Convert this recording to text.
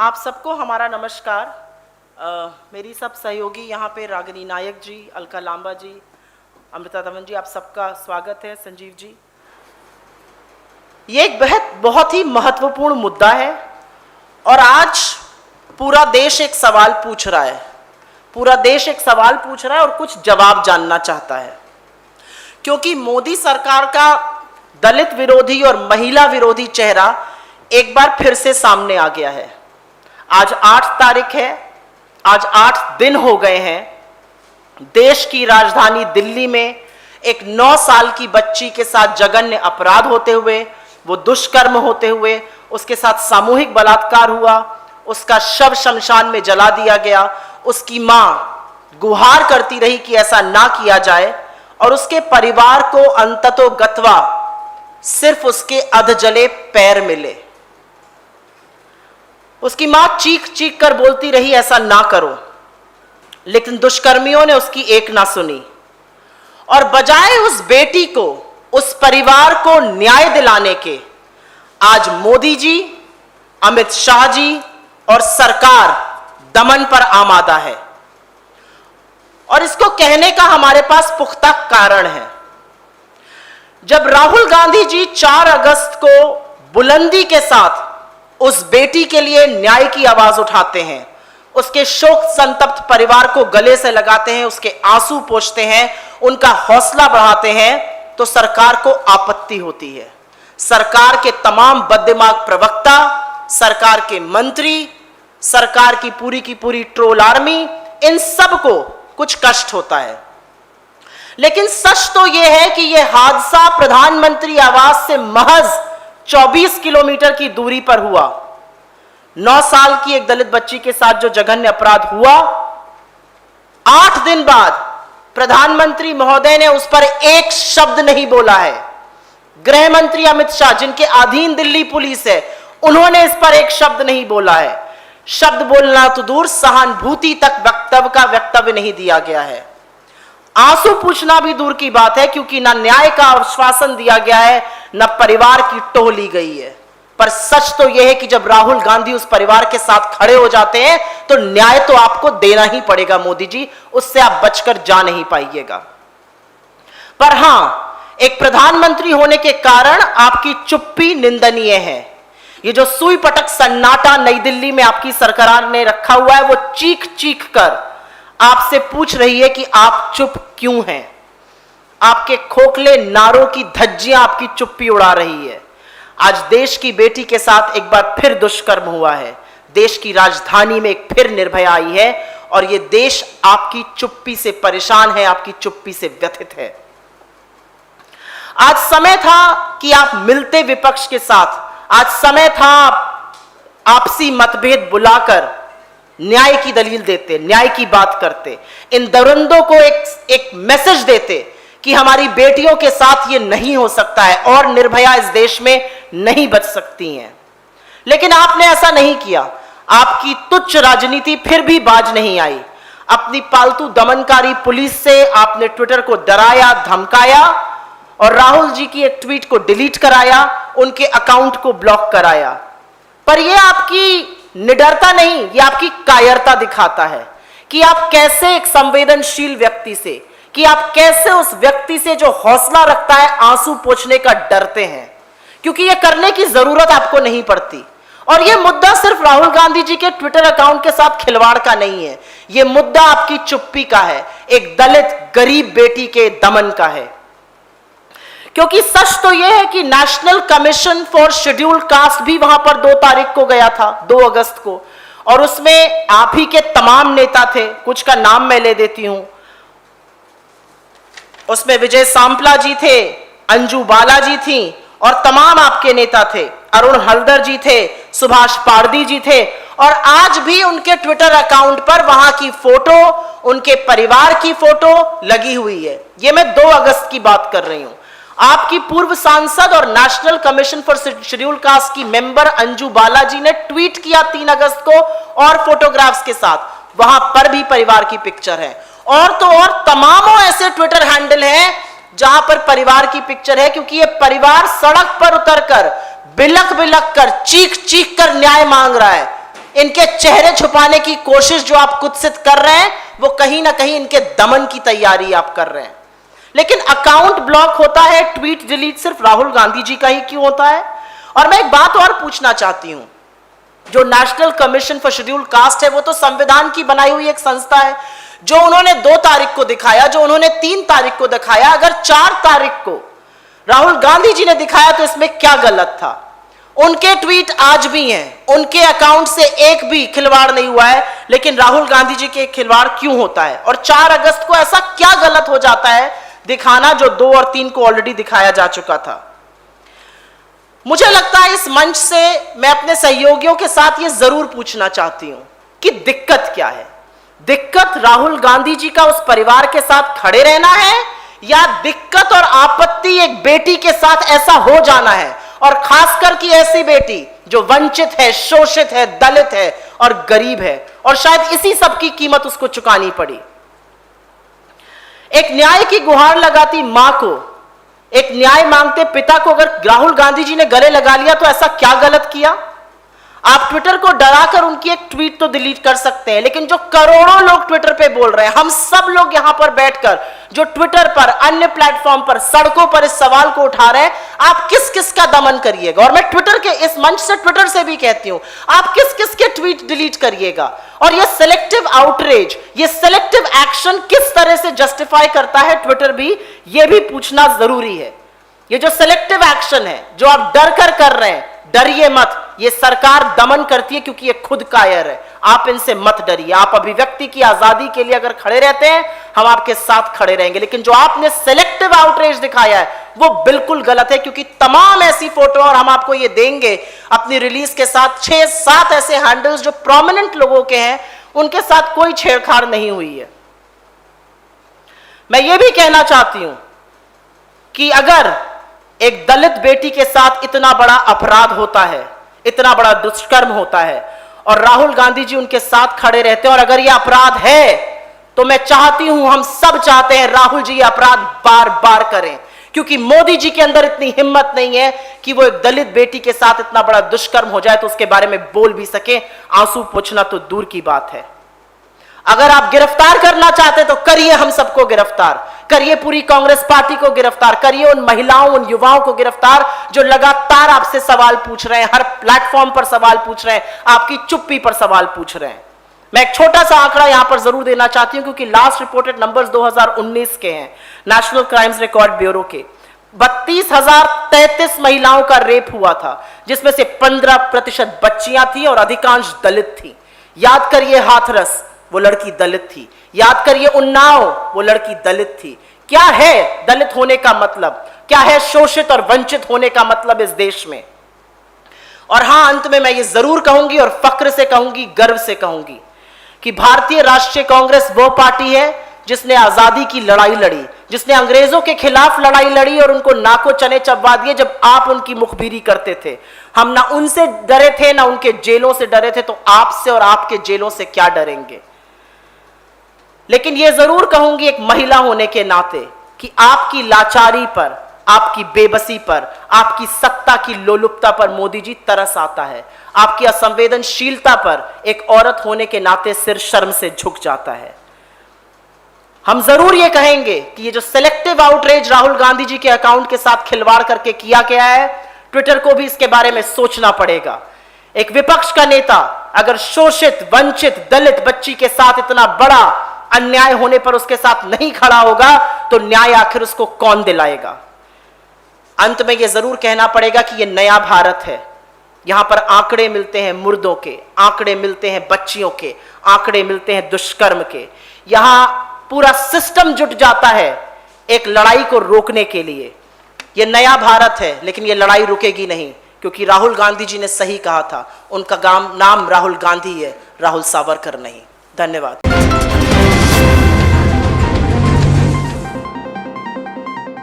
आप सबको हमारा नमस्कार। मेरी सब सहयोगी यहाँ पे रागिनी नायक जी, अलका लांबा जी, अमृता दमन जी, आप सबका स्वागत है। संजीव जी, ये एक बहुत ही महत्वपूर्ण मुद्दा है और आज पूरा देश एक सवाल पूछ रहा है। पूरा देश एक सवाल पूछ रहा है और कुछ जवाब जानना चाहता है, क्योंकि मोदी सरकार का दलित विरोधी और महिला विरोधी चेहरा एक बार फिर से सामने आ गया है। आज 8 तारीख है, आज 8 दिन हो गए हैं देश की राजधानी दिल्ली में एक 9 साल की बच्ची के साथ जघन्य अपराध होते हुए, वो दुष्कर्म होते हुए, उसके साथ सामूहिक बलात्कार हुआ, उसका शव शमशान में जला दिया गया। उसकी मां गुहार करती रही कि ऐसा ना किया जाए और उसके परिवार को अंततोगत्वा सिर्फ उसके अधजले पैर मिले। उसकी मां चीख चीख कर बोलती रही ऐसा ना करो, लेकिन दुष्कर्मियों ने उसकी एक ना सुनी और बजाय उस बेटी को, उस परिवार को न्याय दिलाने के, आज मोदी जी, अमित शाह जी और सरकार दमन पर आमादा है। और इसको कहने का हमारे पास पुख्ता कारण है। जब राहुल गांधी जी 4 अगस्त को बुलंदी के साथ उस बेटी के लिए न्याय की आवाज उठाते हैं, उसके शोक संतप्त परिवार को गले से लगाते हैं, उसके आंसू पोंछते हैं, उनका हौसला बढ़ाते हैं, तो सरकार को आपत्ति होती है। सरकार के तमाम बददिमाग प्रवक्ता, सरकार के मंत्री, सरकार की पूरी ट्रोल आर्मी, इन सब को कुछ कष्ट होता है। लेकिन सच तो यह है कि यह हादसा प्रधानमंत्री आवास से महज 24 किलोमीटर की दूरी पर हुआ। 9 साल की एक दलित बच्ची के साथ जो जघन्य अपराध हुआ, 8 दिन बाद प्रधानमंत्री महोदय ने उस पर एक शब्द नहीं बोला है। गृह मंत्री अमित शाह, जिनके अधीन दिल्ली पुलिस है, उन्होंने इस पर एक शब्द नहीं बोला है। शब्द बोलना तो दूर, सहानुभूति तक वक्तव्य नहीं दिया गया है। आंसू पूछना भी दूर की बात है, क्योंकि ना न्याय का आश्वासन दिया गया है, न परिवार की टोह ली गई है। पर सच तो यह है कि जब राहुल गांधी उस परिवार के साथ खड़े हो जाते हैं तो न्याय तो आपको देना ही पड़ेगा मोदी जी, उससे आप बचकर जा नहीं पाइएगा। पर हां, एक प्रधानमंत्री होने के कारण आपकी चुप्पी निंदनीय है। ये जो सुई पटक सन्नाटा नई दिल्ली में आपकी सरकार ने रखा हुआ है, वो चीख चीख कर आपसे पूछ रही है कि आप चुप क्यों हैं। आपके खोखले नारों की धज्जियां आपकी चुप्पी उड़ा रही है। आज देश की बेटी के साथ एक बार फिर दुष्कर्म हुआ है, देश की राजधानी में एक फिर निर्भया आई है और यह देश आपकी चुप्पी से परेशान है, आपकी चुप्पी से व्यथित है। आज समय था कि आप मिलते विपक्ष के साथ, आज समय था आपसी मतभेद बुलाकर न्याय की दलील देते, न्याय की बात करते, इन दरिंदों को एक मैसेज देते कि हमारी बेटियों के साथ ये नहीं हो सकता है और निर्भया इस देश में नहीं बच सकती हैं। लेकिन आपने ऐसा नहीं किया। आपकी तुच्छ राजनीति फिर भी बाज नहीं आई। अपनी पालतू दमनकारी पुलिस से आपने ट्विटर को डराया, धमकाया और राहुल जी की एक ट्वीट को डिलीट कराया, उनके अकाउंट को ब्लॉक कराया। पर यह आपकी निडरता नहीं, यह आपकी कायरता दिखाता है कि आप कैसे एक संवेदनशील व्यक्ति से, कि आप कैसे उस व्यक्ति से जो हौसला रखता है आंसू पोंछने का डरते हैं, क्योंकि यह करने की जरूरत आपको नहीं पड़ती। और यह मुद्दा सिर्फ राहुल गांधी जी के ट्विटर अकाउंट के साथ खिलवाड़ का नहीं है, यह मुद्दा आपकी चुप्पी का है, एक दलित गरीब बेटी के दमन का है। क्योंकि सच तो यह है कि national commission for scheduled caste भी वहां पर 2 तारीख को गया था, 2 अगस्त को, और उसमें आप ही के तमाम नेता थे। कुछ का नाम मैं ले देती हूं। उसमें विजय सांपला जी थे, अंजू बाला जी थी और तमाम आपके नेता थे। अरुण हल्दर जी थे, सुभाष पारदी जी थे, और आज भी उनके ट्विटर अकाउंट पर वहां की फोटो, उनके परिवार की फोटो लगी हुई है। यह मैं 2 अगस्त की बात कर रही हूं। आपकी पूर्व सांसद और national commission for scheduled caste की मेंबर अंजू बाला जी ने ट्वीट किया 3 अगस्त को और फोटोग्राफ्स के साथ, वहां पर भी परिवार की पिक्चर है। और तो और तमामों ऐसे ट्विटर हैंडल हैं जहां पर परिवार की पिक्चर है, क्योंकि ये परिवार सड़क पर उतरकर बिलक बिलक कर, चीख चीख कर न्याय मांग रहा है। इनके चेहरे छुपाने की कोशिश जो आप कुत्सित कर रहे हैं, वो कहीं ना कहीं इनके दमन की तैयारी आप कर रहे हैं। लेकिन अकाउंट ब्लॉक होता है, ट्वीट डिलीट सिर्फ राहुल गांधी जी का ही क्यों होता है? और मैं एक बात और पूछना चाहती हूं, जो national commission for scheduled caste है, वो तो संविधान की बनाई हुई एक संस्था है। जो उन्होंने 2 तारीख को दिखाया, जो उन्होंने 3 तारीख को दिखाया, अगर 4 तारीख को राहुल गांधी जी ने दिखाया तो इसमें क्या गलत था? उनके ट्वीट आज भी हैं, उनके अकाउंट से एक भी खिलवाड़ नहीं हुआ है, लेकिन राहुल गांधी जी के खिलवाड़ क्यों होता है? और 4 अगस्त को ऐसा क्या गलत हो जाता है दिखाना, जो 2 और 3 को ऑलरेडी दिखाया जा चुका था? मुझे लगता है इस मंच से मैं अपने सहयोगियों के साथ यह जरूर पूछना चाहती हूं कि दिक्कत क्या है? दिक्कत राहुल गांधी जी का उस परिवार के साथ खड़े रहना है, या दिक्कत और आपत्ति एक बेटी के साथ ऐसा हो जाना है, और खासकर कि ऐसी बेटी जो वंचित है, शोषित है, दलित है और गरीब है, और शायद इसी सब की कीमत उसको चुकानी पड़ी। एक न्याय की गुहार लगाती मां को, एक न्याय मांगते पिता को अगर राहुल गांधी जी ने गले लगा लिया तो ऐसा क्या गलत किया? आप ट्विटर को डराकर उनकी एक ट्वीट तो डिलीट कर सकते हैं, लेकिन जो करोड़ों लोग ट्विटर पे बोल रहे हैं, हम सब लोग यहां पर बैठकर जो ट्विटर पर, अन्य प्लेटफॉर्म पर, सड़कों पर इस सवाल को उठा रहे हैं, आप किस किस का दमन करिएगा? और मैं ट्विटर के इस मंच से, ट्विटर से भी कहती हूं, आप किस किस के ट्वीट डिलीट करिएगा? और ये सिलेक्टिव आउटरीच, ये सिलेक्टिव एक्शन किस तरह से जस्टिफाई करता है ट्विटर भी, ये भी पूछना जरूरी है। ये जो सिलेक्टिव एक्शन है, जो आप डर कर रहे हैं, डरिए मत, ये सरकार दमन करती है क्योंकि ये खुद कायर है। आप इनसे मत डरिए। आप अभिव्यक्ति की आजादी के लिए अगर खड़े रहते हैं, हम आपके साथ खड़े रहेंगे, लेकिन जो आपने सिलेक्टिव आउटरीच दिखाया है वो बिल्कुल गलत है, क्योंकि तमाम ऐसी फोटो, और हम आपको ये देंगे अपनी रिलीज के साथ, 6-7 ऐसे हैंडल्स जो प्रोमिनेंट लोगों के हैं, उनके साथ कोई छेड़छाड़ नहीं हुई है। मैं ये भी कहना चाहती हूं कि अगर एक दलित बेटी के साथ इतना बड़ा अपराध होता है, इतना बड़ा दुष्कर्म होता है, और राहुल गांधी जी उनके साथ खड़े रहते हैं, और अगर यह अपराध है तो मैं चाहती हूं, हम सब चाहते हैं राहुल जी ये अपराध बार बार करें, क्योंकि मोदी जी के अंदर इतनी हिम्मत नहीं है कि वो एक दलित बेटी के साथ इतना बड़ा दुष्कर्म हो जाए तो उसके बारे में बोल भी सके। आंसू पोंछना तो दूर की बात है। अगर आप गिरफ्तार करना चाहते तो करिए, हम सबको गिरफ्तार करिए, पूरी कांग्रेस पार्टी को गिरफ्तार करिए, उन महिलाओं, उन युवाओं को गिरफ्तार जो लगातार आपसे सवाल पूछ रहे हैं, हर प्लेटफॉर्म पर सवाल पूछ रहे हैं, आपकी चुप्पी पर सवाल पूछ रहे हैं। मैं एक छोटा सा आंकड़ा यहां पर जरूर देना चाहती हूं, क्योंकि लास्ट रिपोर्टेड नंबर्स 2019 के हैं, नेशनल क्राइम्स रिकॉर्ड ब्यूरो के। 32,033 महिलाओं का रेप हुआ था, जिसमें से 15% बच्चियां थी और अधिकांश दलित थी। याद करिए हाथरस, वो लड़की दलित थी। याद करिए उन्नाव, वो लड़की दलित थी। क्या है दलित होने का मतलब? क्या है शोषित और वंचित होने का मतलब इस देश में? और हां, अंत में मैं ये जरूर कहूंगी, और फक्र से कहूंगी, गर्व से कहूंगी, कि भारतीय राष्ट्रीय कांग्रेस वो पार्टी है जिसने आजादी की लड़ाई लड़ी, जिसने अंग्रेजों के खिलाफ लड़ाई लड़ी और उनको नाको चने चबवा दिए जब आप उनकी मुखबिरी करते थे। हम ना उनसे डरे थे, ना उनके जेलों से डरे थे, तो आपसे और आपके जेलों से क्या डरेंगे? लेकिन यह जरूर कहूंगी एक महिला होने के नाते कि आपकी लाचारी पर, आपकी बेबसी पर, आपकी सत्ता की लोलुपता पर मोदी जी तरस आता है। आपकी असंवेदनशीलता पर एक औरत होने के नाते सिर शर्म से झुक जाता है। हम जरूर यह कहेंगे कि ये जो सिलेक्टिव आउटरीच राहुल गांधी जी के अकाउंट के साथ खिलवाड़ करके किया गया है, ट्विटर को भी इसके बारे में सोचना पड़ेगा। एक विपक्ष का नेता अगर शोषित, वंचित, दलित बच्ची के साथ इतना बड़ा अन्याय होने पर उसके साथ नहीं खड़ा होगा तो न्याय आखिर उसको कौन दिलाएगा? अंत में यह जरूर कहना पड़ेगा कि यह नया भारत है। यहां पर आंकड़े मिलते हैं मुर्दों के, आंकड़े मिलते हैं बच्चियों के, आंकड़े मिलते हैं दुष्कर्म के। यहां पूरा सिस्टम जुट जाता है एक लड़ाई को रोकने के लिए। यह नया भारत है, लेकिन यह लड़ाई रुकेगी नहीं, क्योंकि राहुल गांधी जी ने सही कहा था, उनका नाम राहुल गांधी है, राहुल सावरकर नहीं। धन्यवाद।